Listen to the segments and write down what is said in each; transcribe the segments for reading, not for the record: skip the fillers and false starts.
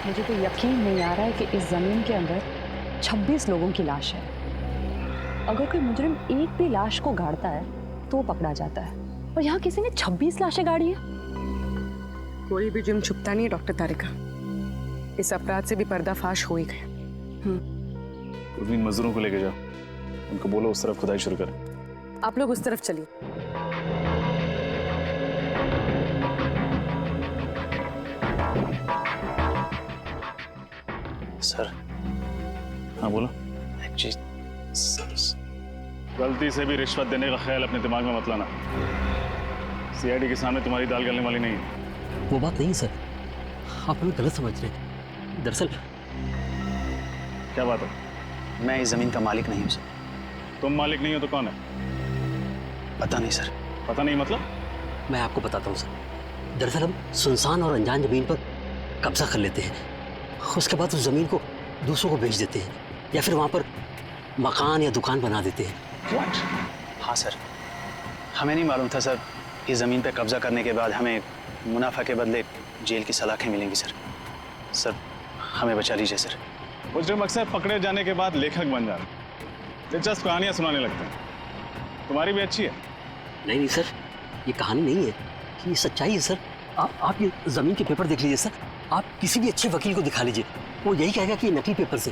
मुझे तो यकीन नहीं आ रहा है कि इस जमीन के अंदर 26 लोगों की लाश है। अगर कोई मुजरिम एक भी लाश को गाड़ता है तो वो पकड़ा जाता है, और यहाँ किसी ने 26 लाशें गाड़ी है। कोई भी जुर्म छुपता नहीं है डॉक्टर तारिका। इस अपराध से भी पर्दाफाश हो ही गया। उर्मीन मजदूरों को लेके जाओ, उनको बोलो उस तरफ खुदाई शुरू करें। आप लोग उस तरफ चलिए। सर। हाँ बोलो। गलती से भी रिश्वत देने का ख्याल अपने दिमाग में मत लाना। सीआईडी के सामने तुम्हारी दाल गलने वाली नहीं है। वो बात नहीं सर, आप हमें गलत समझ रहे हैं। दरअसल क्या बात है? मैं इस जमीन का मालिक नहीं हूँ सर। तुम मालिक नहीं हो तो कौन है? पता नहीं सर। पता नहीं मतलब? मैं आपको बताता हूँ सर। दरअसल हम सुनसान और अनजान जमीन पर कब्जा कर लेते हैं, उसके बाद उस जमीन को दूसरों को बेच देते हैं, या फिर वहाँ पर मकान या दुकान बना देते हैं। What? हाँ सर, हमें नहीं मालूम था सर इस ज़मीन पे कब्जा करने के बाद हमें मुनाफा के बदले जेल की सलाखें मिलेंगी सर। सर हमें बचा लीजिए सर। मुजरिम अक्सर पकड़े जाने के बाद लेखक बन जाते हैं, दिलचस्प कहानियां सुनाने लगते हैं। तुम्हारी भी अच्छी है। नहीं सर, ये कहानी नहीं है, ये सच्चाई है सर। आप ये जमीन के पेपर देख लीजिए सर। आप किसी भी अच्छे वकील को दिखा लीजिए, वो यही कहेगा कि ये नकली पेपर से।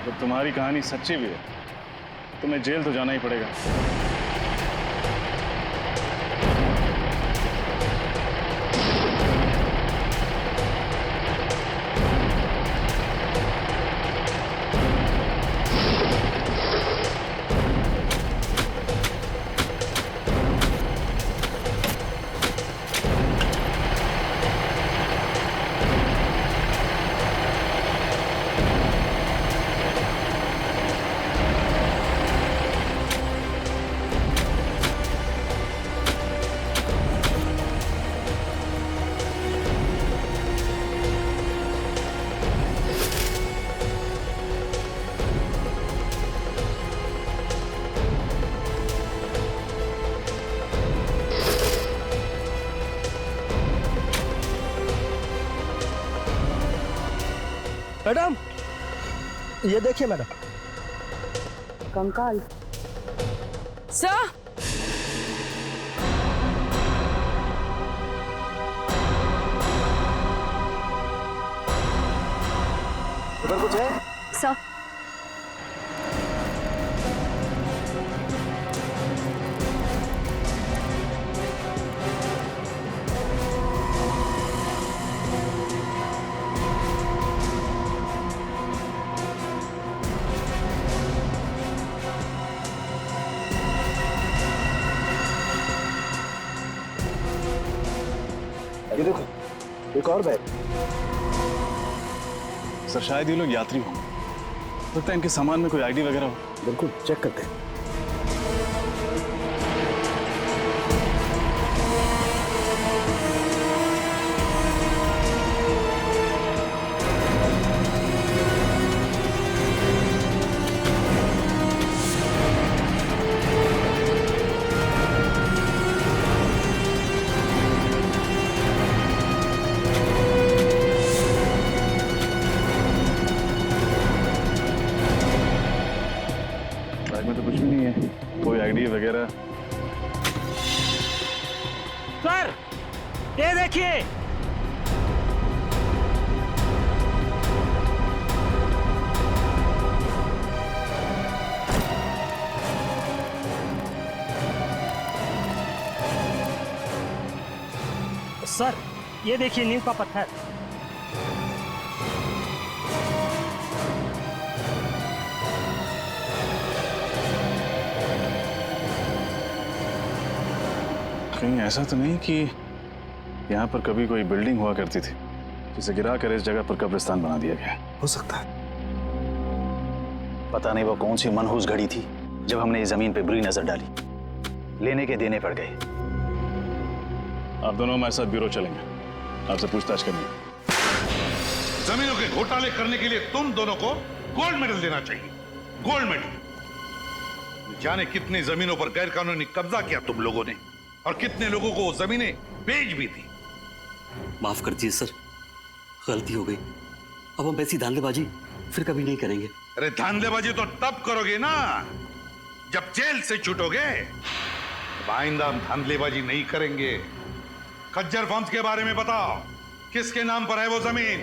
तो तुम्हारी कहानी सच्ची भी है, तुम्हें जेल तो जाना ही पड़ेगा। मैडम, ये देखिए मैडम। कंकाल। सर उधर कुछ है? सर ये देखो, एक और बैग। सर शायद ये लोग यात्री होंगे, लगता है इनके सामान में कोई आईडी वगैरह हो। बिल्कुल चेक करते हैं। बैग में तो कुछ भी नहीं है, कोई आईडी वगैरह। सर, ये देखिए। सर, ये देखिए नीम का पत्थर। कहीं ऐसा तो नहीं कि यहाँ पर कभी कोई बिल्डिंग हुआ करती थी जिसे गिरा कर इस जगह पर कब्रिस्तान बना दिया गया? हो सकता है। पता नहीं वो कौन सी मनहूस घड़ी थी जब हमने इस जमीन पे बुरी नजर डाली, लेने के देने पड़ गए। आप दोनों हमारे साथ ब्यूरो चलेंगे, आपसे पूछताछ करनी है। जमीनों के घोटाले करने के लिए तुम दोनों को गोल्ड मेडल देना चाहिए। Gold medal. जाने कितनी जमीनों पर गैर कानूनी कब्जा किया तुम लोगों ने, और कितने लोगों को वो जमीनें बेच भी दी। माफ कर दीजिए सर, गलती हो गई। अब हम ऐसी धांधलेबाजी फिर कभी नहीं करेंगे। अरे धांधलेबाजी तो तब करोगे ना जब जेल से छूटोगे। अब आइंदा हम धांधलेबाजी नहीं करेंगे। खज्जर फर्म्स के बारे में बताओ, किसके नाम पर है वो जमीन?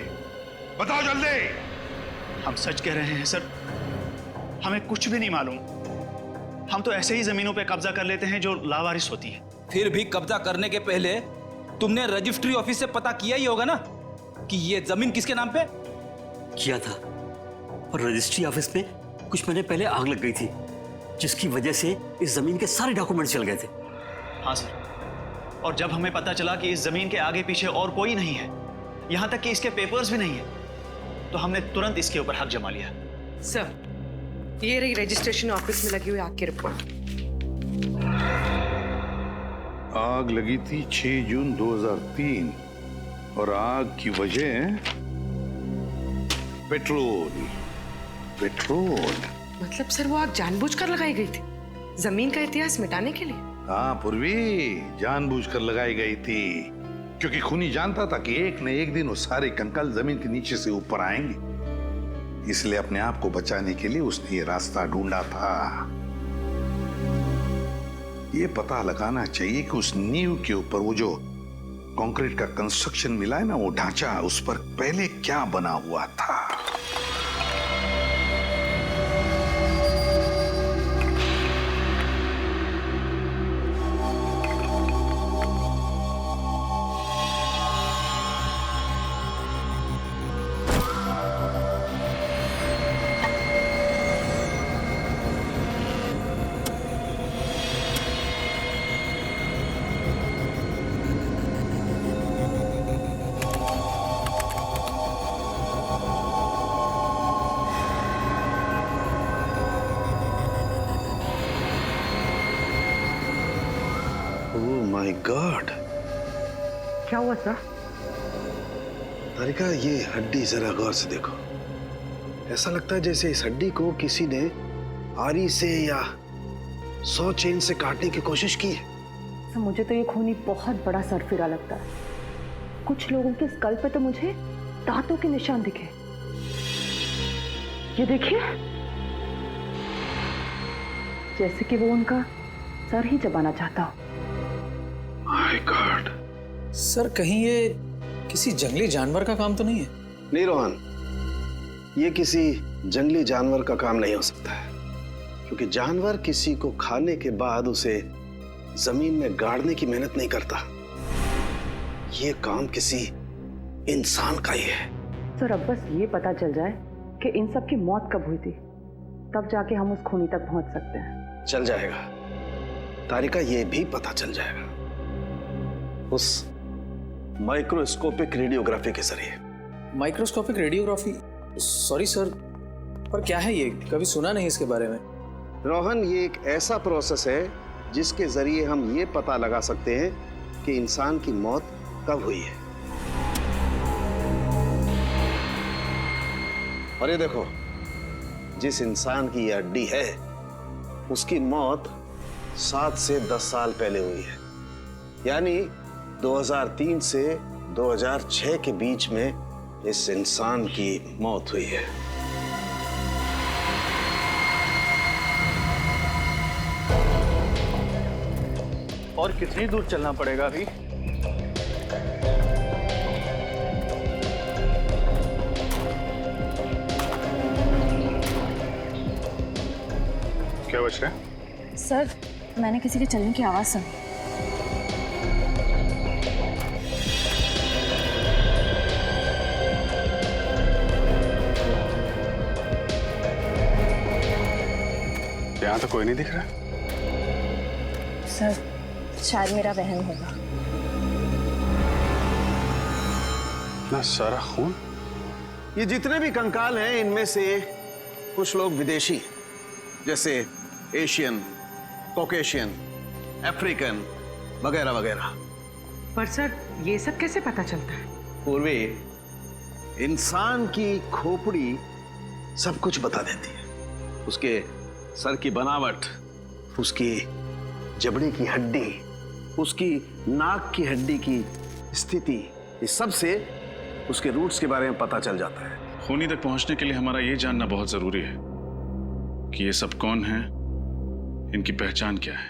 बताओ जल्दी। हम सच कह रहे हैं सर, हमें कुछ भी नहीं मालूम। हम तो ऐसे ही जमीनों पे कब्जा कर लेते हैं जो लावारिस होती है। फिर भी कब्जा करने के पहले तुमने रजिस्ट्री ऑफिस से पता किया ही होगा ना कि ये जमीन किसके नाम पे? किया था, और रजिस्ट्री ऑफिस में कुछ महीने पहले आग लग गई थी, जिसकी वजह से इस जमीन के सारे डॉक्यूमेंट चल गए थे। हाँ सर, और जब हमें पता चला कि इस जमीन के आगे पीछे और कोई नहीं है, यहाँ तक कि इसके पेपर्स भी नहीं है, तो हमने तुरंत इसके ऊपर हक जमा लिया। सर, ये रही रजिस्ट्रेशन ऑफिस में लगी हुई आग की रिपोर्ट। आग लगी थी 6 जून 2003 और आग की वजह पेट्रोल। मतलब सर वो आग जानबूझकर लगाई गई थी, जमीन का इतिहास मिटाने के लिए? हाँ पूर्वी, जानबूझकर लगाई गई थी, क्योंकि खूनी जानता था कि एक न एक दिन वो सारे कंकाल जमीन के नीचे से ऊपर आएंगे। इसलिए अपने आप को बचाने के लिए उसने ये रास्ता ढूंढा था। ये पता लगाना चाहिए कि उस नींव के ऊपर वो जो कंक्रीट का कंस्ट्रक्शन मिला है ना, वो ढांचा, उस पर पहले क्या बना हुआ था। माय गॉड, क्या हुआ सर? तारिका, ये हड्डी जरा गौर से देखो। ऐसा लगता है जैसे इस हड्डी को किसी ने आरी से या 100 चेन से काटने की कोशिश की है। सर मुझे तो ये खूनी बहुत बड़ा सरफिरा लगता है। कुछ लोगों के स्कल पे तो मुझे दांतों के निशान दिखे। ये देखिए, जैसे कि वो उनका सर ही चबाना चाहता हो। My God. सर कहीं ये किसी जंगली जानवर का काम तो नहीं है? नहीं रोहन, ये किसी जंगली जानवर का काम नहीं हो सकता है, क्योंकि जानवर किसी को खाने के बाद उसे जमीन में गाड़ने की मेहनत नहीं करता। ये काम किसी इंसान का ही है। सर अब बस ये पता चल जाए कि इन सब की मौत कब हुई थी, तब जाके हम उस खूनी तक पहुंच सकते हैं। चल जाएगा तारिका, ये भी पता चल जाएगा उस माइक्रोस्कोपिक रेडियोग्राफी के जरिए। Microscopic radiography? सॉरी सर, पर क्या है ये? कभी सुना नहीं इसके बारे में। रोहन, ये एक ऐसा प्रोसेस है जिसके जरिए हम ये पता लगा सकते हैं कि इंसान की मौत कब हुई है। और ये देखो, जिस इंसान की ये हड्डी है उसकी मौत 7 से 10 साल पहले हुई है, यानी 2003 से 2006 के बीच में इस इंसान की मौत हुई है। और कितनी दूर चलना पड़ेगा अभी? क्या बच रहा है? सर मैंने किसी के चलने की आवाज सुनी। यहाँ तो कोई नहीं दिख रहा। सर शायद मेरा वहम होगा। ना सारा खून। ये जितने भी कंकाल हैं इनमें से कुछ लोग विदेशी हैं, जैसे एशियन, कॉकेशियन, अफ्रीकन वगैरह वगैरह। पर सर ये सब कैसे पता चलता है? पूर्वी, इंसान की खोपड़ी सब कुछ बता देती है। उसके सर की बनावट, उसकी जबड़े की हड्डी, उसकी नाक की हड्डी की स्थिति, इस सब से उसके रूट्स के बारे में पता चल जाता है। खूनी तक पहुंचने के लिए हमारा ये जानना बहुत जरूरी है कि ये सब कौन है, इनकी पहचान क्या है।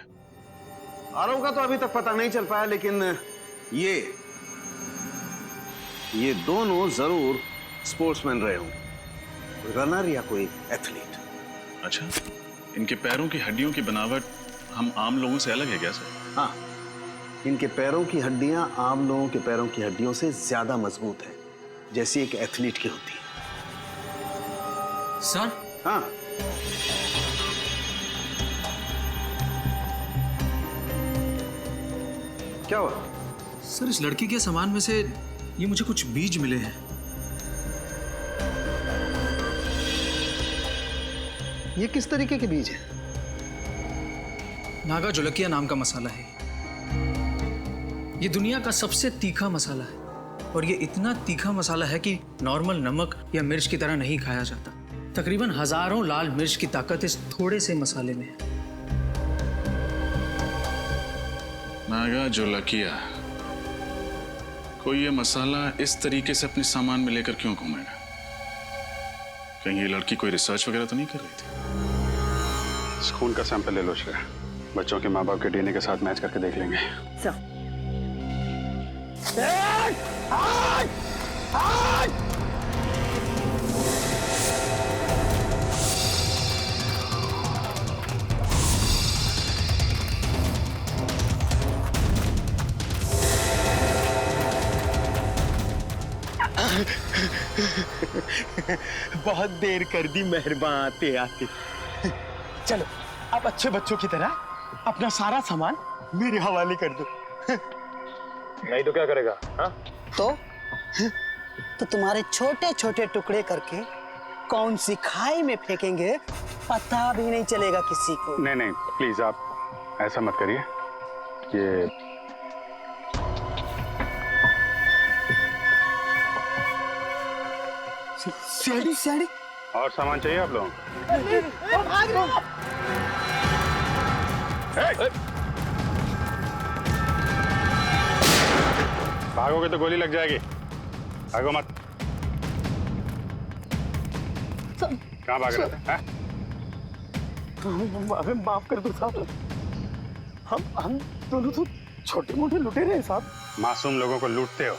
आरव का तो अभी तक पता नहीं चल पाया, लेकिन ये दोनों जरूर स्पोर्ट्समैन रहे हों, रनर या कोई एथलीट। अच्छा, इनके पैरों की हड्डियों की बनावट हम आम लोगों से अलग है क्या सर? हाँ, इनके पैरों की हड्डियां आम लोगों के पैरों की हड्डियों से ज्यादा मजबूत है, जैसी एक एथलीट की होती है। सर? हाँ, क्या हुआ? सर, इस लड़की के सामान में से ये मुझे कुछ बीज मिले हैं। ये किस तरीके के बीज हैं? नागा जोलकिया नाम का मसाला है। ये दुनिया का सबसे तीखा मसाला है, और ये इतना तीखा मसाला है कि नॉर्मल नमक या मिर्च की तरह नहीं खाया जाता। तकरीबन हजारों लाल मिर्च की ताकत इस थोड़े से मसाले में है। नागा जोलकिया, कोई ये मसाला इस तरीके से अपने सामान में लेकर क्यों घूमेगा? कहीं ये लड़की कोई रिसर्च वगैरह तो नहीं कर रही थी? खून का सैंपल ले लो श्रेया, बच्चों के माँ बाप के डीएनए के साथ मैच करके देख लेंगे। बहुत देर कर दी मेहरबान आते आते। चलो अब अच्छे बच्चों की तरह अपना सारा सामान मेरे हवाले कर दो। नहीं तो क्या करेगा? हाँ? तो तुम्हारे छोटे छोटे टुकड़े करके कौन सी खाई में फेंकेंगे पता भी नहीं चलेगा किसी को। नहीं नहीं, प्लीज आप ऐसा मत करिए। ये सीढ़ी सीढ़ी और सामान चाहिए आप लोगों को? भाग रहे हो। भागोगे तो गोली लग जाएगी, भागो मत। कहाँ भाग रहे थे? हमें माफ कर दो साहब, हम दोनों तो छोटे मोटे लुटेरे हैं साहब। मासूम लोगों को लूटते हो,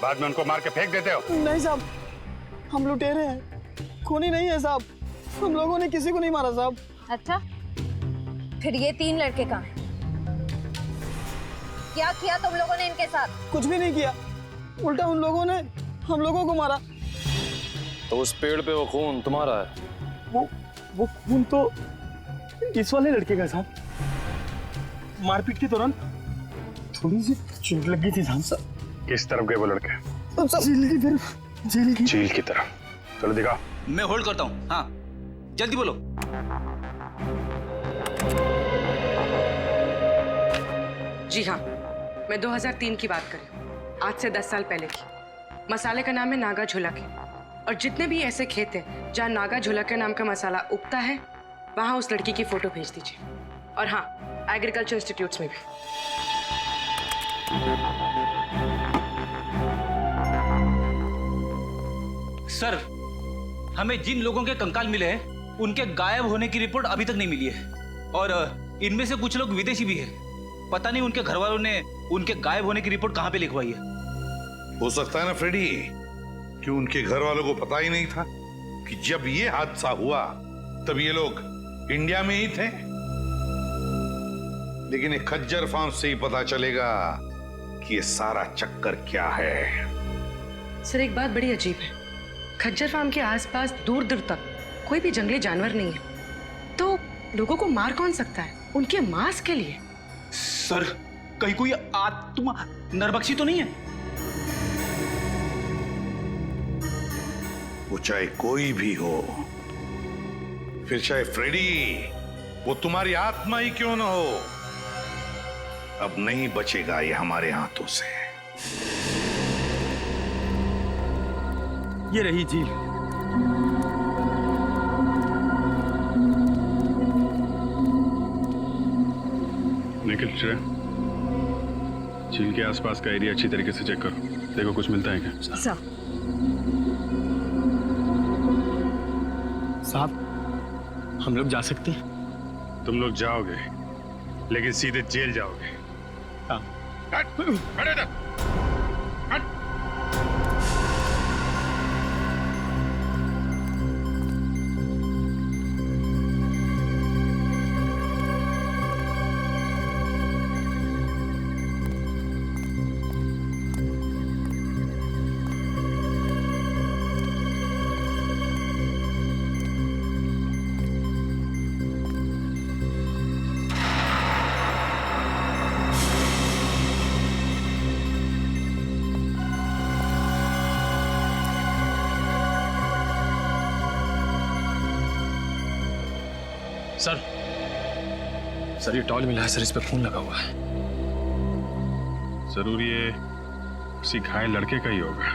बाद में उनको मार के फेंक देते हो। नहीं साहब, हम लुटेरे हैं, खूनी नहीं है साहब। हम लोगों ने किसी को नहीं मारा साहब। अच्छा, फिर ये 3 लड़के कहाँ हैं? क्या किया तुम लोगों ने इनके साथ? कुछ भी नहीं किया, उल्टा उन लोगों ने हम लोगों को मारा। तो उस पेड़ पे वो खून तुम्हारा है? वो खून तो इस वाले लड़के का साहब। मारपीट के दौरान थोड़ी सी चोट लगी थी साहब। किस तरफ गए वो लड़के? जेल की तरफ। जेल की तरफ? चलो दिखाओ। मैं होल्ड करता हूँ। हाँ, जल्दी बोलो। जी हाँ, मैं 2003 की बात कर रही हूँ, आज से 10 साल पहले की। मसाले का नाम है नागा झोलके, और जितने भी ऐसे खेत हैं जहाँ नागा झोलके नाम का मसाला उगता है, वहाँ उस लड़की की फोटो भेज दीजिए। और हाँ, एग्रीकल्चर इंस्टीट्यूट्स में भी। सर, हमें जिन लोगों के कंकाल मिले हैं उनके गायब होने की रिपोर्ट अभी तक नहीं मिली है, और इनमें से कुछ लोग विदेशी भी हैं। पता नहीं उनके घर वालों ने उनके गायब होने की रिपोर्ट कहाँ पे लिखवाई है। हो सकता है ना फ्रेडी कि उनके घर वालों को पता ही नहीं था कि जब ये हादसा हुआ तब ये लोग इंडिया में ही थे। लेकिन एक खज्जर फार्म से ही पता चलेगा कि ये सारा चक्कर क्या है। सर, एक बात बड़ी अजीब है, खज्जर फार्म के आसपास दूर दूर तक कोई भी जंगली जानवर नहीं है, तो लोगों को मार कौन सकता है उनके मांस के लिए? सर, कहीं कोई आत्मा नरबक्षी तो नहीं है? वो चाहे कोई भी हो, फिर चाहे फ्रेडी, वो तुम्हारी आत्मा ही क्यों ना हो, अब नहीं बचेगा ये हमारे हाथों से। ये रही झील। निखिल, झील के आसपास का एरिया अच्छी तरीके से चेक करो। देखो कुछ मिलता है क्या? सर साहब, हम लोग जा सकते हैं? तुम लोग जाओगे लेकिन सीधे जेल जाओगे। हाँ। खड़े रह। सर ये टॉल मिला है सर, इस पे खून लगा हुआ है। जरूर ये किसी घायल लड़के का ही होगा।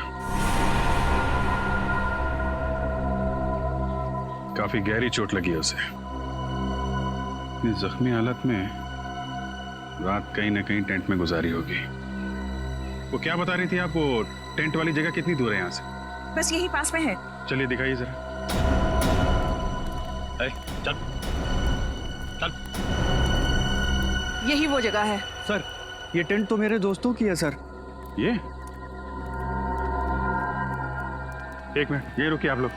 काफी गहरी चोट लगी है उसे। इतनी जख्मी हालत में रात कहीं ना कहीं टेंट में गुजारी होगी। वो क्या बता रही थी आप? वो टेंट वाली जगह कितनी दूर है यहाँ से? बस यही पास में है। चलिए दिखाइए जरा। चल चल। यही वो जगह है। सर, ये टेंट तो मेरे दोस्तों की है सर। ये एक मिनट, ये रुकिए आप लोग।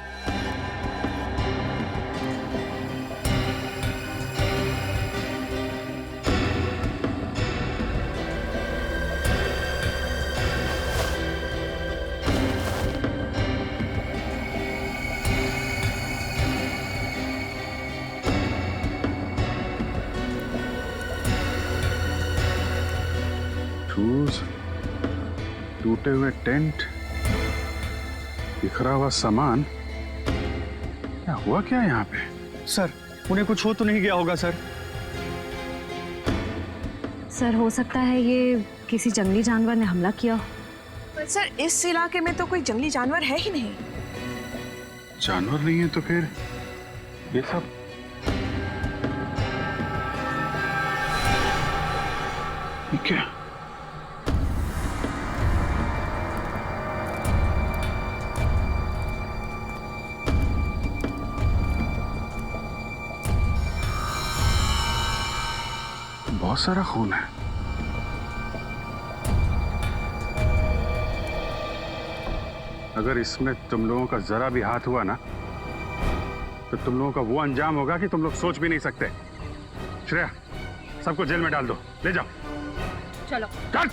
टूटे हुए टेंट, बिखरा हुआ सामान, क्या हुआ क्या यहाँ पे? सर, उन्हें कुछ हो तो नहीं गया होगा सर? सर हो सकता है ये किसी जंगली जानवर ने हमला किया। पर सर इस इलाके में तो कोई जंगली जानवर है ही नहीं। जानवर नहीं है तो फिर ये सब? ये क्या? बहुत सारा खून है। अगर इसमें तुम लोगों का जरा भी हाथ हुआ ना तो तुम लोगों का वो अंजाम होगा कि तुम लोग सोच भी नहीं सकते। श्रेया, सबको जेल में डाल दो, ले जाओ। चलो चल।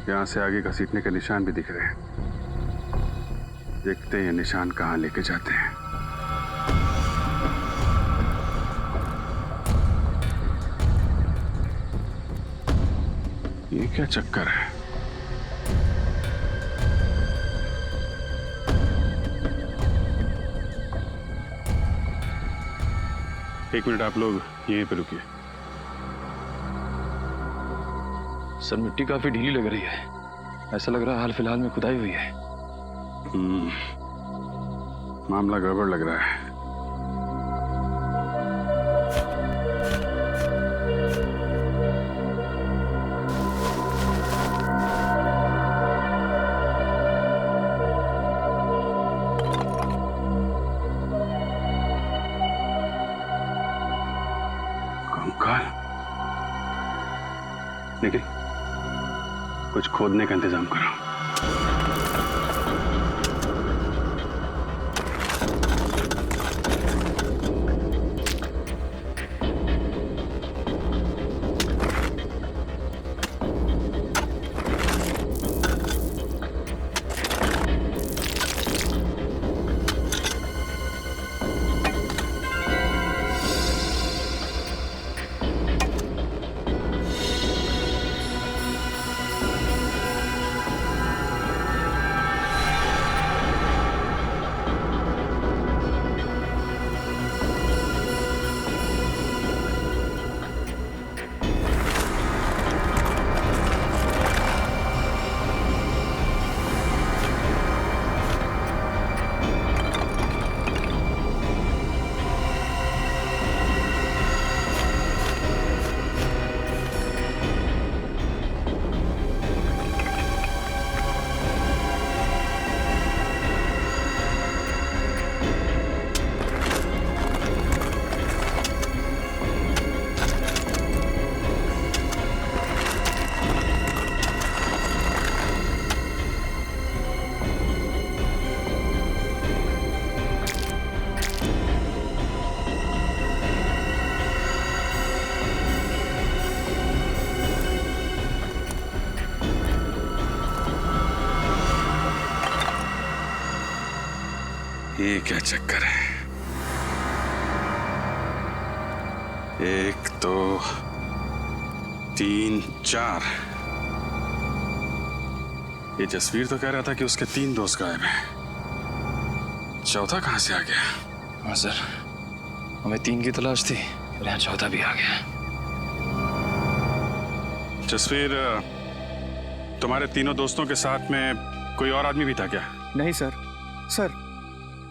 यहां से आगे घसीटने के निशान भी दिख रहे हैं। देखते हैं ये निशान कहां लेके जाते हैं। ये क्या चक्कर है? एक मिनट, आप लोग यहीं पे रुकिए। सर मिट्टी काफी ढीली लग रही है, ऐसा लग रहा है हाल फिलहाल में खुदाई हुई है। मामला गड़बड़ लग रहा है। निखिल, कुछ खोदने का इंतजाम करो। ये क्या चक्कर है? 1 2 3 4। ये जसवीर तो कह रहा था कि उसके 3 दोस्त गायब हैं। चौथा कहां से आ गया? हाँ सर, हमें 3 की तलाश थी और यहाँ चौथा भी आ गया। जसवीर, तुम्हारे तीनों दोस्तों के साथ में कोई और आदमी भी था क्या? नहीं सर, सर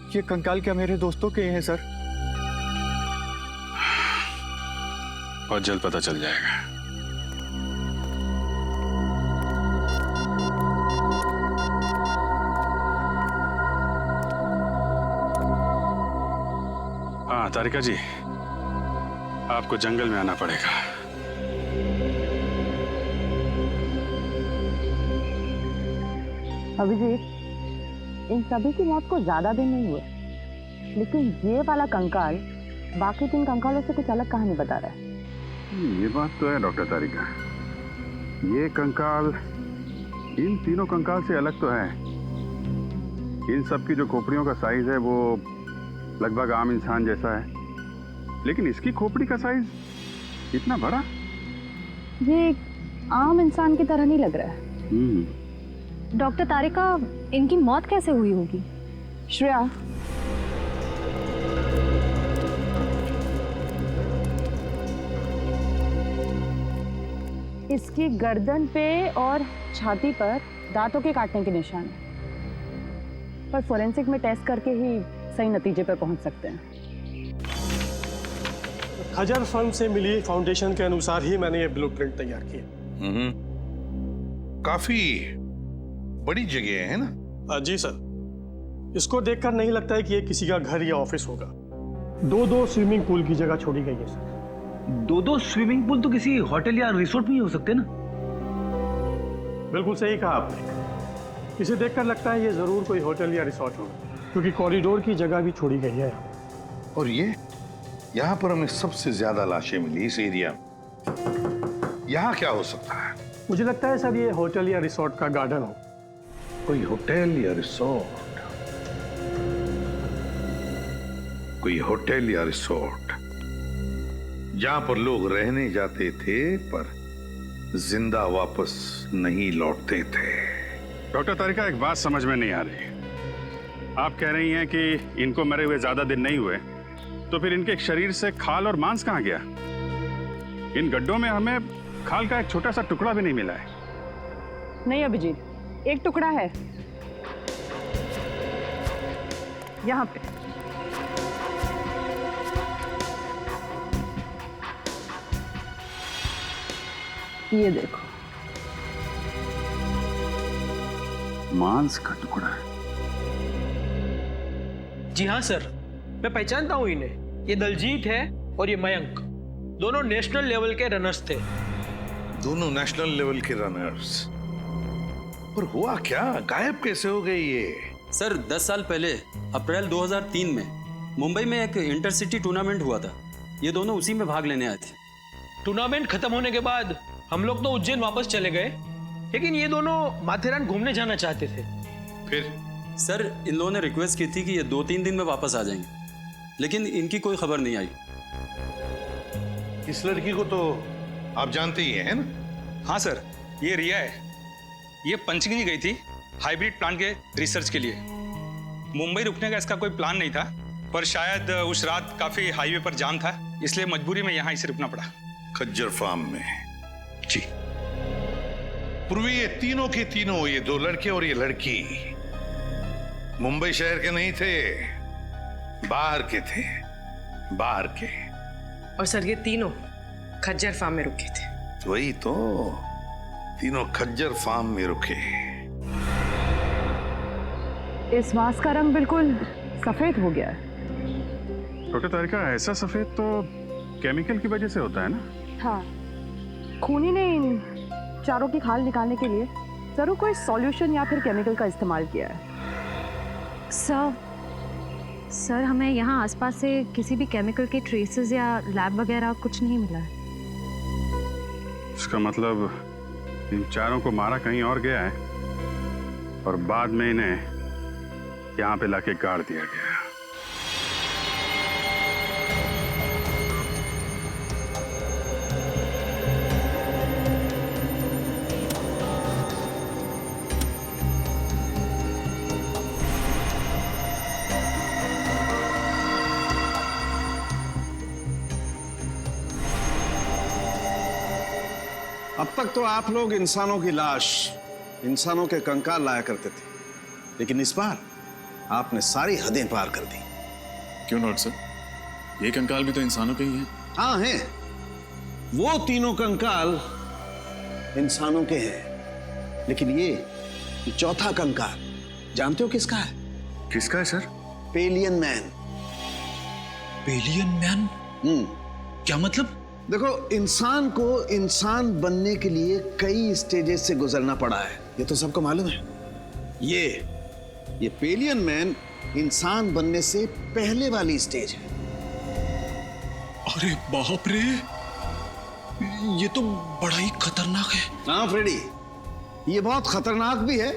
ये कंकाल क्या मेरे दोस्तों के हैं सर? बहुत जल्द पता चल जाएगा। हाँ तारिका जी, आपको जंगल में आना पड़ेगा। अभिजीत, इन सभी की मौत को ज्यादा दिन नहीं हुए, लेकिन ये वाला कंकाल बाकी 3 कंकालों से कुछ अलग कहानी बता रहा है। ये बात तो है डॉक्टर तारिका, ये कंकाल इन तीनों कंकाल से अलग तो है। इन सब की जो खोपड़ियों का साइज है वो लगभग आम इंसान जैसा है, लेकिन इसकी खोपड़ी का साइज इतना बड़ा। ये आम इंसान की तरह नहीं लग रहा है। डॉक्टर तारिका, इनकी मौत कैसे हुई होगी? श्रेया, इसकी गर्दन पे और छाती पर दांतों के काटने के निशान हैं, पर फोरेंसिक में टेस्ट करके ही सही नतीजे पर पहुंच सकते हैं। खजर फर्म से मिली फाउंडेशन के अनुसार ही मैंने ये ब्लूप्रिंट तैयार किया। काफी बड़ी जगह है ना? जी सर, इसको देखकर नहीं लगता है कि ये किसी का घर या ऑफिस होगा। 2 स्विमिंग पूल की जगह छोड़ी गई है सर। 2 स्विमिंग पूल तो किसी होटल या रिसोर्ट में ही हो सकते ना? बिल्कुल सही कहा आपने। इसे देखकर लगता है ये जरूर कोई होटल या रिसोर्ट होगा, क्योंकि कॉरिडोर की जगह भी छोड़ी गई है। और ये यहाँ पर हमें सबसे ज्यादा लाशें मिली इस एरिया में। यहाँ क्या हो सकता है? मुझे लगता है सर ये होटल या रिसोर्ट का गार्डन हो। कोई होटल या रिसोर्ट, कोई होटल या रिसोर्ट जहां पर लोग रहने जाते थे पर जिंदा वापस नहीं लौटते थे। डॉक्टर तारिका, एक बात समझ में नहीं आ रही। आप कह रही हैं कि इनको मरे हुए ज्यादा दिन नहीं हुए, तो फिर इनके शरीर से खाल और मांस कहाँ गया? इन गड्ढों में हमें खाल का एक छोटा सा टुकड़ा भी नहीं मिला है। नहीं अभिजीत, एक टुकड़ा है यहाँ पे। ये देखो, मांस का टुकड़ा है। जी हाँ सर, मैं पहचानता हूँ इन्हें। ये दलजीत है और ये मयंक, दोनों नेशनल लेवल के रनर्स थे। दोनों नेशनल लेवल के रनर्स? पर हुआ क्या? गायब कैसे हो गए ये? सर 10 साल पहले अप्रैल 2003 में मुंबई में एक इंटरसिटी टूर्नामेंट हुआ था। ये दोनों उसी में भाग लेने आए थे। टूर्नामेंट खत्म होने के बाद हम लोग तो उज्जैन वापस चले गए, लेकिन ये दोनों माथेरान घूमने जाना चाहते थे। फिर? सर इन लोगों ने रिक्वेस्ट की थी कि ये 2-3 दिन में वापस आ जाएंगे, लेकिन इनकी कोई खबर नहीं आई। इस लड़की को तो आप जानते ही हैं ना? हाँ सर, ये रिया है। ये पंचगनी गई थी हाइब्रिड प्लांट के रिसर्च के लिए। मुंबई रुकने का इसका कोई प्लान नहीं था, पर शायद उस रात काफी हाईवे पर जाम था, इसलिए मजबूरी में यहाँ इसे रुकना पड़ा। खज्जर फार्म में? जी। पूर्वी ये तीनों के तीनों, ये 2 लड़के और ये लड़की मुंबई शहर के नहीं थे, बाहर के थे, बाहर के। और सर ये तीनों खज्जर फार्म में रुके थे। वही तो, तीनों खज्जर फार्म में रुके। इस मांस का रंग बिल्कुल सफेद हो गया है। डॉक्टर तारिका, ऐसा सफेद तो केमिकल की वजह से होता है ना? हाँ, खूनी ने इन चारों की खाल निकालने के लिए जरूर कोई सॉल्यूशन या फिर केमिकल का इस्तेमाल किया है। सर हमें यहाँ आसपास से किसी भी केमिकल के ट्रेसेस या लैब वगैरह कुछ नहीं मिला है। इसका मतलब इन चारों को मारा कहीं और गया है और बाद में इन्हें यहाँ पे लाके गाड़ दिया गया। अब तक तो आप लोग इंसानों की लाश, इंसानों के कंकाल लाया करते थे, लेकिन इस बार आपने सारी हदें पार कर दी। क्यों लॉर्ड सर? ये कंकाल भी तो इंसानों के ही हैं। हाँ हैं। वो तीनों कंकाल इंसानों के हैं, लेकिन ये चौथा कंकाल जानते हो किसका है? किसका है sir? Pavilion man. Pavilion man? क्या मतलब? देखो, इंसान को इंसान बनने के लिए कई स्टेजेस से गुजरना पड़ा है, ये तो सबको मालूम है। ये पेलियन मैन इंसान बनने से पहले वाली स्टेज है। अरे बाप रे, ये तो बड़ा ही खतरनाक है। हाँ फ्रेडी, ये बहुत खतरनाक भी है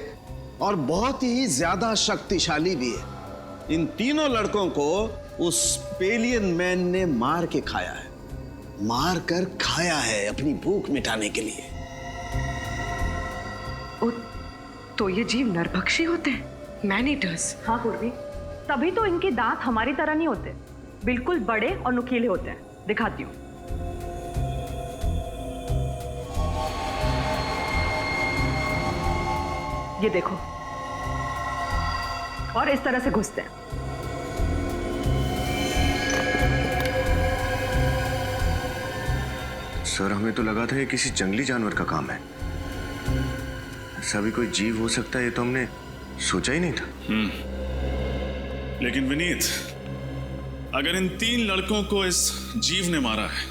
और बहुत ही ज्यादा शक्तिशाली भी है। इन तीनों लड़कों को उस पेलियन मैन ने मार के खाया है, मार कर खाया है अपनी भूख मिटाने के लिए। तो ये जीव नरभक्षी होते हैं, मैन ईटर्स। हाँ पूर्वी, तभी तो इनके दांत हमारी तरह नहीं होते, बिल्कुल बड़े और नुकीले होते हैं। दिखाती हूँ। ये देखो, और इस तरह से घुसते हैं। सर, हमें तो लगा था ये किसी जंगली जानवर का काम है। ऐसा भी कोई जीव हो सकता है, ये तो हमने सोचा ही नहीं था। लेकिन विनीत, अगर इन तीन लड़कों को इस जीव ने मारा है,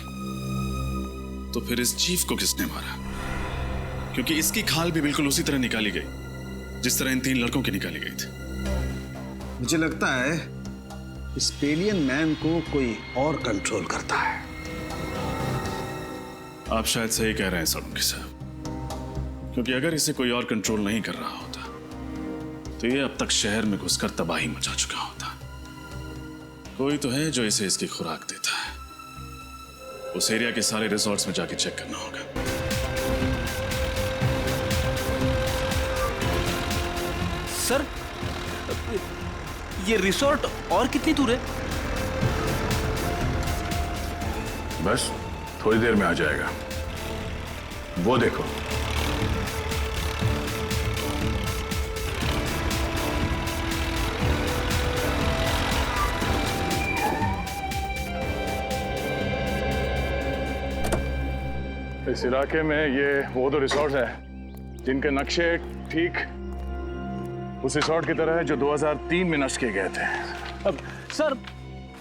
तो फिर इस जीव को किसने मारा? क्योंकि इसकी खाल भी बिल्कुल उसी तरह निकाली गई जिस तरह इन तीन लड़कों की निकाली गई थी। मुझे लगता है इस पेलियन मैन को कोई और कंट्रोल करता है। आप शायद सही कह रहे हैं सोलंकी साहब, क्योंकि अगर इसे कोई और कंट्रोल नहीं कर रहा होता तो ये अब तक शहर में घुसकर तबाही मचा चुका होता। कोई तो है जो इसे इसकी खुराक देता है। उस एरिया के सारे रिसोर्ट्स में जाके चेक करना होगा। सर, ये रिसोर्ट और कितनी दूर है? बस थोड़ी देर में आ जाएगा। वो देखो। इस इलाके में ये वो दो रिसोर्ट हैं जिनके नक्शे ठीक उस रिसोर्ट की तरह है जो 2003 में नष्ट किए गए थे। अब सर,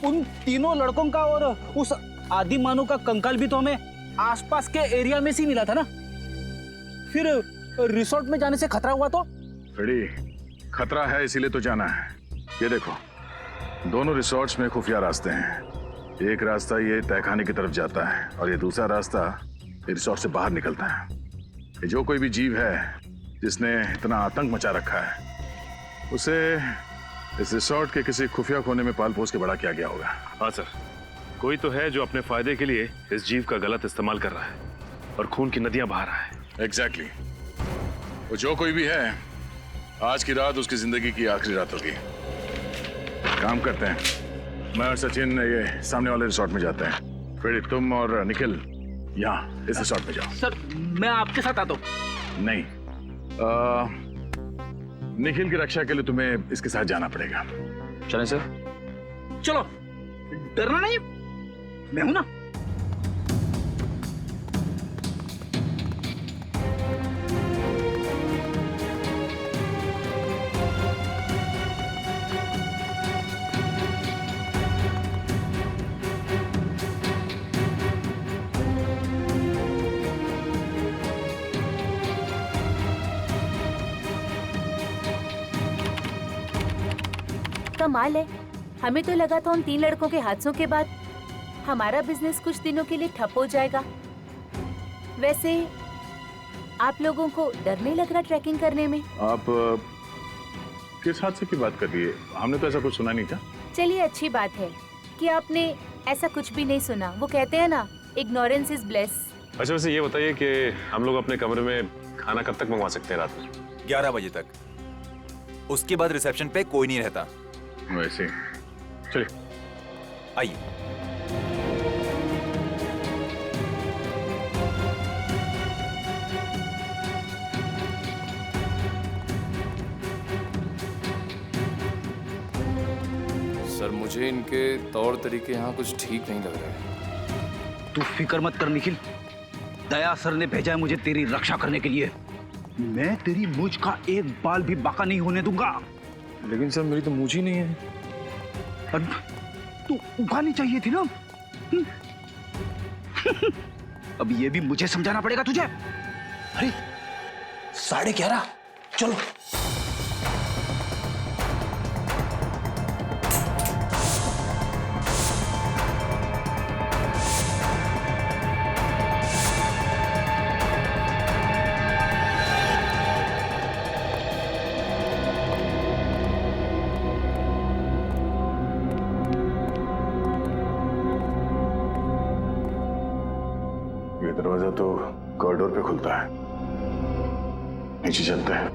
उन तीनों लड़कों का और उस आदि मानव का कंकाल भी तो हमें आसपास के एरिया में से मिला था ना। फिर रिसोर्ट में जाने से खतरा हुआ तो? फ्रेडी, खतरा है इसीलिए तो जाना है। ये देखो, दोनों रिसोर्ट्स में खुफिया रास्ते हैं। एक रास्ता ये तहखाने की तरफ जाता है और ये दूसरा रास्ता रिसोर्ट से बाहर निकलता है। ये जो कोई भी जीव है जिसने इतना आतंक मचा रखा है, उसे इस रिसोर्ट के किसी खुफिया कोने में पाल पोस के बड़ा किया गया होगा। हाँ सर, कोई तो है जो अपने फायदे के लिए इस जीव का गलत इस्तेमाल कर रहा है और खून की नदियां बहा रहा है। एग्जैक्टली। वो जो कोई भी है, आज की रात उसकी जिंदगी की आखिरी रात होगी। काम करते हैं, मैं और सचिन ये सामने वाले रिसोर्ट में जाते हैं। फिर तुम और निखिल यहाँ इस रिसोर्ट में जाओ। सर, मैं आपके साथ आता हूँ। नहीं, निखिल की रक्षा के लिए तुम्हें इसके साथ जाना पड़ेगा। चलें सर? चलो, डरना नहीं, मैं हूं ना। कमाल है, हमें तो लगा था उन तीन लड़कों के हादसों के बाद हमारा बिजनेस कुछ दिनों के लिए ठप हो जाएगा। वैसे आप लोगों को डर नहीं लग रहा ट्रैकिंग करने में? आप किस हादसे की बात कर रही है? हमने तो ऐसा कुछ सुना नहीं था। चलिए, अच्छी बात है कि आपने ऐसा कुछ भी नहीं सुना। वो कहते हैं ना, इग्नोरेंस इज ब्लेस। अच्छा, वैसे ये बताइए कि हम लोग अपने कमरे में खाना कब तक मंगवा सकते हैं? रात में 11 बजे तक। उसके बाद रिसेप्शन पे कोई नहीं रहता। वैसे चलिए, आइए। सर मुझे इनके तौर तरीके यहाँ कुछ ठीक नहीं लग रहे। तू फिक्र मत कर निखिल, दया सर ने भेजा है मुझे तेरी रक्षा करने के लिए। मैं तेरी मूंछ का एक बाल भी बाका नहीं होने दूंगा। लेकिन सर मेरी तो मूंछ ही नहीं है। तू उगानी चाहिए थी ना। अब ये भी मुझे समझाना पड़ेगा तुझे। अरे 11:30 चलो। ये दरवाजा तो कॉरिडोर पे खुलता है, नीचे चलते हैं।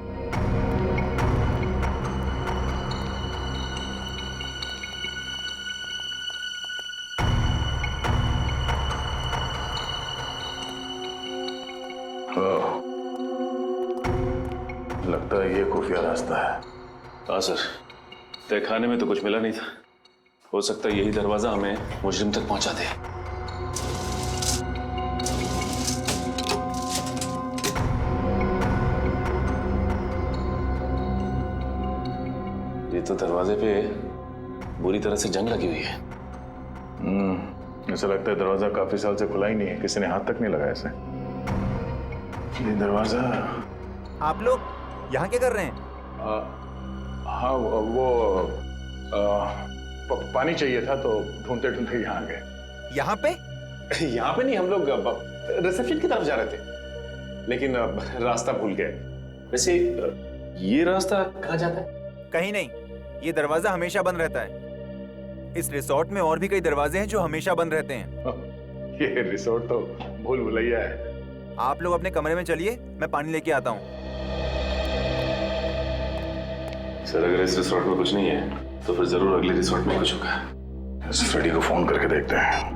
लगता है ये खुफिया रास्ता है। हाँ सर, तहखाने में तो कुछ मिला नहीं था। हो सकता है यही दरवाजा हमें मुजरिम तक पहुंचा दे। ये तो दरवाजे पे बुरी तरह से जंग लगी हुई है। ऐसा लगता है दरवाजा काफी साल से खुला ही नहीं है, किसी ने हाथ तक नहीं लगाया इसे। ये दरवाजा। आप लोग यहाँ क्या कर रहे हैं? हाँ वो पानी चाहिए था तो ढूंढते ढूंढते यहाँ आ गए। यहाँ पे? यहाँ पे नहीं, हम लोग रिसेप्शन की तरफ जा रहे थे, लेकिन रास्ता भूल गए। वैसे ये रास्ता कहाँ जाता है? कहीं नहीं, ये दरवाजा हमेशा बंद रहता है। इस रिसोर्ट में और भी कई दरवाजे हैं जो हमेशा बंद रहते हैं। ये रिसोर्ट तो भूल भुलैया है। आप लोग अपने कमरे में चलिए, मैं पानी लेके आता हूँ। सर अगर इस रिसोर्ट में कुछ नहीं है तो फिर जरूर अगले रिसोर्ट में कुछ होगा। इस फ्रेडी को फोन करके देखते हैं।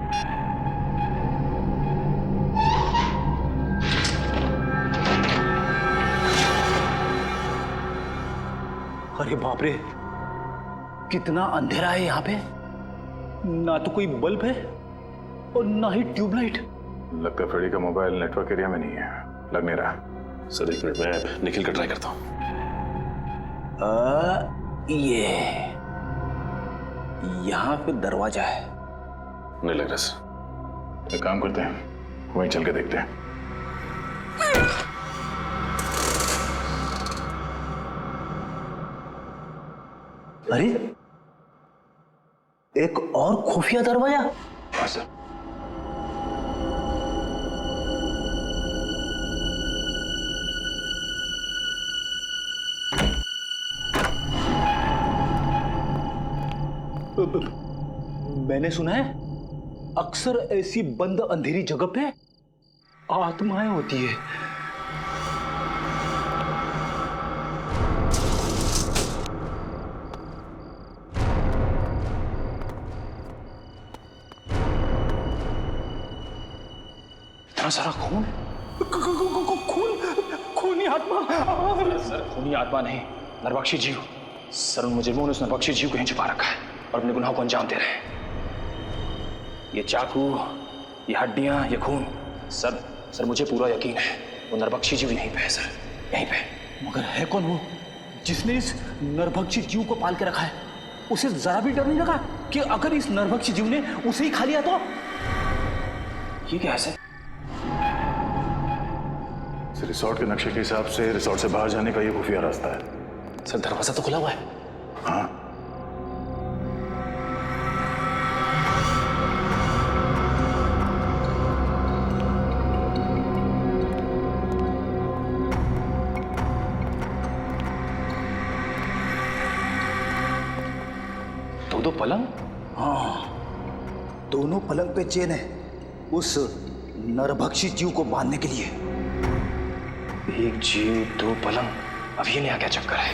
अरे बाप रे, कितना अंधेरा है यहाँ पे। ना तो कोई बल्ब है और ना ही ट्यूबलाइट। लगता है फ्रेडी का मोबाइल नेटवर्क एरिया में नहीं है, लग नहीं रहा। सर एक मिनट, मैं निखिल का ट्राई करता हूँ। ये यहाँ पे दरवाजा है। नहीं लग रहा सर। एक काम करते हैं, वहीं चल के देखते हैं। अरे एक और खुफिया दरवाजा। हाँ सर। मैंने सुना है अक्सर ऐसी बंद अंधेरी जगह पे आत्माएं होती है। इतना सारा खून, खूनी आत्मा। सर खूनी आत्मा नहीं, नरबख्शी जीव। सर उन मुजरिमों ने उस नरबख्शी जीव को यहीं छुपा रखा है और अपने गुनाहों को अंजाम दे रहे हैं। ये चाकू, ये हड्डियां, ये खून, सर मुझे पूरा यकीन है वो नरबख्शी जीव यहीं पे है सर, यहीं पे। मगर है कौन वो जिसने इस नरभक्षी जीव को पाल के रखा है? उसे जरा भी डर नहीं लगा कि अगर इस नरभक्षी जीव ने उसे ही खा लिया तो? ये क्या है सर? रिसोर्ट के नक्शे के हिसाब से रिसोर्ट से बाहर जाने का ये खुफिया रास्ता है। सर दरवाजा तो खुला हुआ है। हाँ दो पलंग? हाँ, दोनों पलंग पे चेन है उस नरभक्षी जीव को बांधने के लिए। एक जीव दो पलंग, अब ये नया क्या चक्कर है?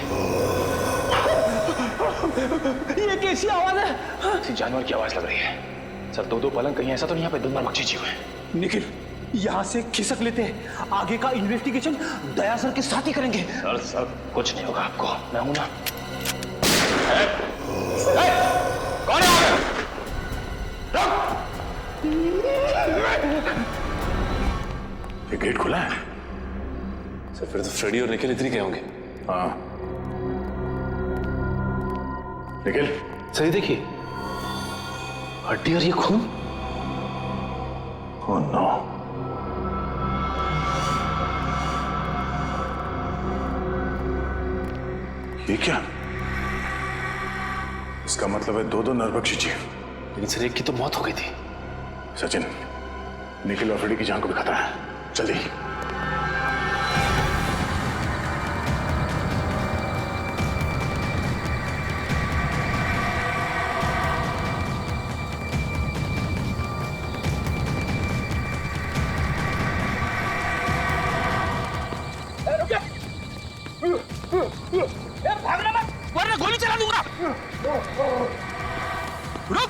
ये कैसी आवाज है? किसी जानवर की आवाज लग रही है। सर दो पलंग, कहीं ऐसा तो नहीं यहाँ पे दो नरभक्षी जीव है? निखिल यहाँ से खिसक लेते हैं, आगे का इन्वेस्टिगेशन दया सर के साथ ही करेंगे। सर कुछ नहीं होगा आपको, मैं हूं ना। कौन है वहां पे? ये गेट खुला है सर, फिर तो फ्रेडी और निखिल इतनी क्या होंगे? हाँ निखिल, सही देखिए, हड्डी और ये खून। ओह नो, ये क्या? इसका मतलब है दो नरभक्षी जीव। लेकिन सर, एक की तो मौत हो गई थी। सचिन, निखिल और फ्रेडी की जान को भी खतरा है, जल्दी। भागना मत, वरना गोली चला दूंगा। रुक।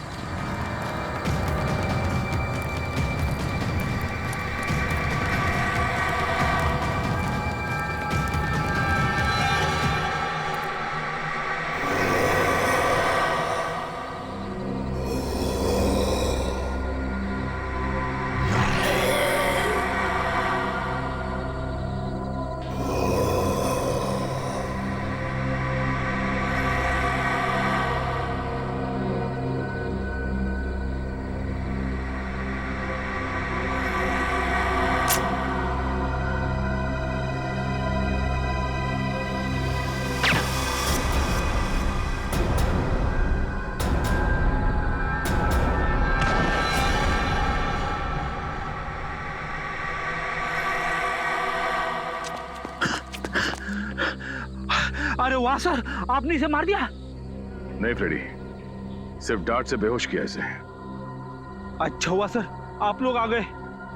अरे वाह सर, आपने इसे मार दिया? नहीं फ्रेडी, सिर्फ डार्ट से बेहोश किया इसे। अच्छा हुआ सर आप लोग आ गए,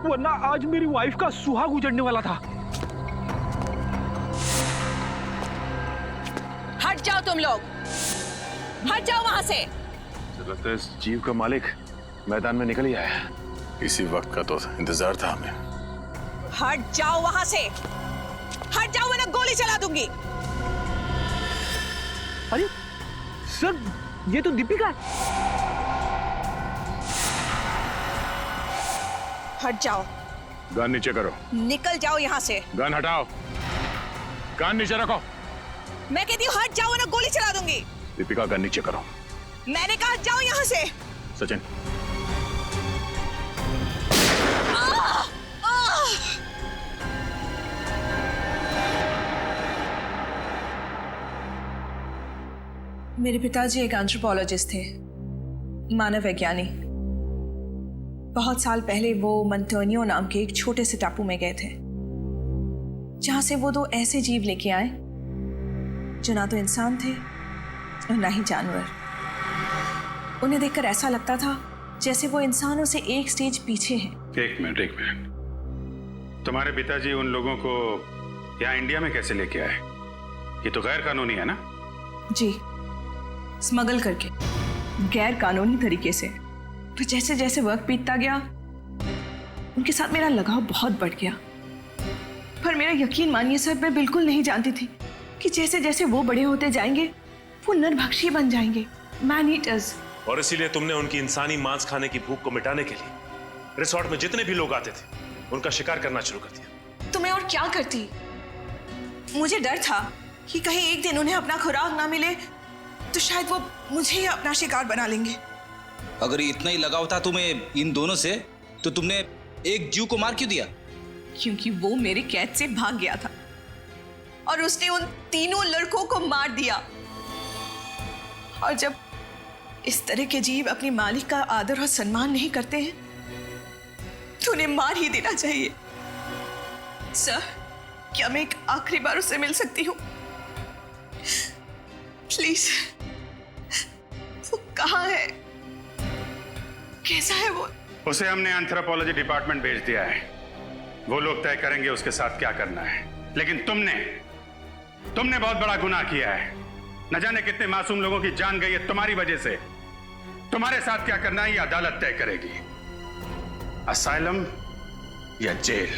वरना आज मेरी वाइफ का सुहाग उजड़ने वाला था। हट जाओ तुम लोग, हट जाओ वहां से। लगता है इस जीव का मालिक मैदान में निकल ही आया। इसी वक्त का तो इंतजार था हमें। हट जाओ वहां से, हट जाओ वरना गोली चला दूंगी। अरे सर, ये तो दीपिका है। हट जाओ। गन नीचे करो। निकल जाओ यहाँ से। गन हटाओ, गन नीचे रखो। मैं कहती हूँ हट जाओ वरना गोली चला दूंगी। दीपिका गन नीचे करो। मैंने कहा हट जाओ यहाँ से। सचिन, मेरे पिताजी एक एंथ्रोपोलॉजिस्ट थे, मानव वैज्ञानी। बहुत साल पहले वो मंटोनियो नाम के एक छोटे से टापू में गए थे, जहां से वो दो ऐसे जीव लेके आए जो ना तो इंसान थे और ना ही जानवर। उन्हें देखकर ऐसा लगता था जैसे वो इंसानों से एक स्टेज पीछे हैं। एक मिनट, तुम्हारे पिताजी उन लोगों को यहाँ इंडिया में कैसे लेके आए? ये तो गैर कानूनी है ना? जी, स्मगल करके, गैर कानूनी तरीके से। पर जैसे जैसे वक्त बीतता गया उनके साथ मेरा लगाव बहुत बढ़ गया। पर मेरा यकीन मानिए सर, मैं बिल्कुल नहीं जानती थी कि जैसे जैसे वो बड़े होते जाएंगे वो नरभक्षी बन जाएंगे, मैन ईटर्स। और इसीलिए तुमने उनकी इंसानी मांस खाने की भूख को मिटाने के लिए रिसोर्ट में जितने भी लोग आते थे उनका शिकार करना शुरू कर दिया। तो मैं और क्या करती? मुझे डर था कि कहीं एक दिन उन्हें अपना खुराक ना मिले तो शायद वो मुझे ही अपना शिकार बना लेंगे। अगर इतना ही लगाव था तुम्हें इन दोनों से, तो तुमने एक जीव को मार क्यों दिया? क्योंकि वो मेरे कैद से भाग गया था और उसने उन तीनों लड़कों को मार दिया। और जब इस तरह के जीव अपने मालिक का आदर और सम्मान नहीं करते हैं तो उन्हें मार ही देना चाहिए। सर, क्या मैं एक आखिरी बार उससे मिल सकती हूँ? प्लीज। वो कहाँ है? कैसा है वो? उसे हमने एंथ्रोपोलॉजी डिपार्टमेंट भेज दिया है, वो लोग तय करेंगे उसके साथ क्या करना है। लेकिन तुमने बहुत बड़ा गुनाह किया है। न जाने कितने मासूम लोगों की जान गई है तुम्हारी वजह से। तुम्हारे साथ क्या करना है ये अदालत तय करेगी, असाइलम या जेल।